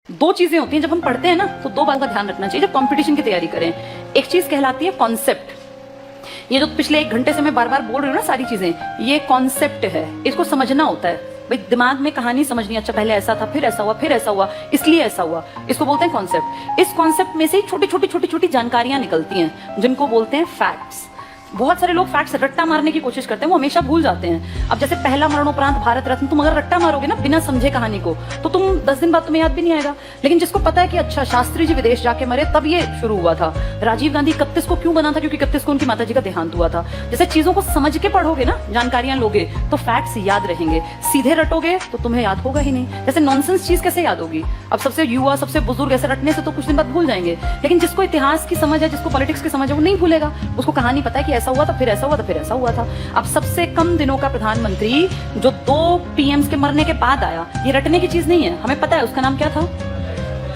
दो चीजें होती हैं जब हम पढ़ते हैं ना, तो दो बात का ध्यान रखना चाहिए जब कंपटीशन की तैयारी करें। एक चीज कहलाती है कॉन्सेप्ट। ये जो पिछले 1 घंटे से मैं बार बार बोल रही हूँ ना सारी चीजें, ये कॉन्सेप्ट है, इसको समझना होता है। भाई दिमाग में कहानी समझनी, अच्छा पहले ऐसा था, फिर ऐसा हुआ, फिर ऐसा हुआ, इसलिए ऐसा हुआ, इसको बोलते हैं कॉन्सेप्ट। इस कॉन्सेप्ट में से छोटी छोटी जानकारियां निकलती हैं जिनको बोलते हैं फैक्ट्स। बहुत सारे लोग फैक्ट्स रट्टा मारने की कोशिश करते हैं, वो हमेशा भूल जाते हैं। अब जैसे पहला मरणोपरांत भारत रत्न, तुम अगर रट्टा मारोगे ना बिना समझे कहानी को, तो तुम 10 दिन बाद तुम्हें याद भी नहीं आएगा। लेकिन जिसको पता है कि अच्छा शास्त्री जी विदेश जाके मरे तब ये शुरू हुआ था, राजीव गांधी 31 को क्यों बना था, क्योंकि 31 को उनकी माता जी का देहांत हुआ था। जैसे चीजों को समझ के पढ़ोगे ना, जानकारियां लोगे, तो फैक्ट्स याद रहेंगे। सीधे रटोगे तो तुम्हें याद होगा ही नहीं। जैसे नॉनसेंस चीज कैसे याद होगी? अब सबसे युवा, सबसे बुजुर्ग ऐसे रटने से तो कुछ दिन बाद भूल जाएंगे। लेकिन जिसको इतिहास की समझ है, जिसको पॉलिटिक्स की समझ है, वो नहीं भूलेगा। उसको कहानी पता है कि ऐसा हुआ था, फिर ऐसा हुआ, फिर ऐसा हुआ था। अब सबसे कम दिनों का प्रधानमंत्री जो 2 पीएम्स के मरने के बाद आया, ये रटने की चीज नहीं है, हमें पता है उसका नाम क्या था,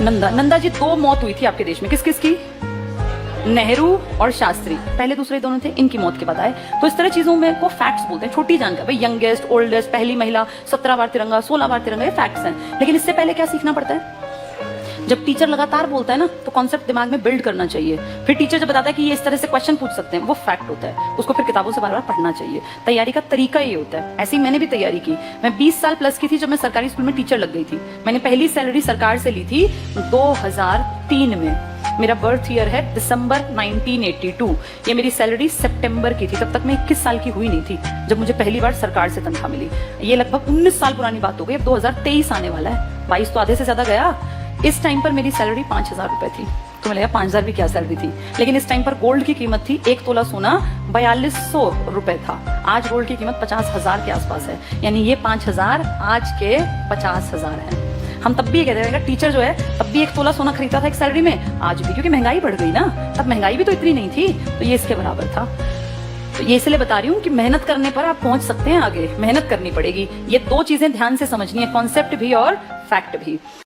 नंदा। नंदा जी 2 मौत हुई थी आपके देश में, किस किस की? नेहरू और शास्त्री, पहले दूसरे दोनों थे, इनकी मौत के बाद आए। तो इस तरह चीजों में को फैक्ट्स बोलते हैं, छोटी जानकारी। भाई यंगेस्ट, ओल्डेस्ट, पहली महिला, 17 बार तिरंगा, 16 बार तिरंगा, ये फैक्ट्स हैं। लेकिन इससे पहले क्या सीखना पड़ता है? जब टीचर लगातार बोलता है ना, तो कॉन्सेप्ट दिमाग में बिल्ड करना चाहिए। फिर टीचर जब बताता है कि ये इस तरह से क्वेश्चन पूछ सकते हैं, वो फैक्ट होता है। उसको फिर किताबों से बार बार पढ़ना चाहिए। तैयारी का तरीका ये होता है। ऐसे ही मैंने भी तैयारी की। मैं 20 साल प्लस की थी जब मैं सरकारी स्कूल में टीचर लग गई थी। मैंने पहली सैलरी सरकार से ली थी 2003 में। मेरा बर्थ ईयर है दिसंबर 1982। ये मेरी सैलरी सितंबर की थी। तब तक मैं 21 साल की हुई नहीं थी जब मुझे पहली बार सरकार से तनख्वाह मिली। ये लगभग 19 साल पुरानी बात हो गई। अब 2023 आने वाला है, 22 तो आधे से ज्यादा गया। इस टाइम पर मेरी सैलरी 5000 रुपए थी। तो मिलेगा 5000 भी क्या सैलरी थी। लेकिन इस टाइम पर गोल्ड की कीमत थी, 1 तोला सोना 4200 रुपए था। आज गोल्ड की कीमत 50,000 के आसपास है। यानी ये 5000 आज के 50,000 है। हम तब भी ये कहते हैं, टीचर जो है तब भी 1 तोला सोना खरीदता था एक सैलरी में, आज भी, क्योंकि महंगाई बढ़ गई ना। तब महंगाई भी तो इतनी नहीं थी, तो ये इसके बराबर था। तो ये इसलिए बता रही हूँ कि मेहनत करने पर आप पहुंच सकते हैं आगे। मेहनत करनी पड़ेगी। ये 2 चीजें ध्यान से समझनी है, कॉन्सेप्ट भी और फैक्ट भी।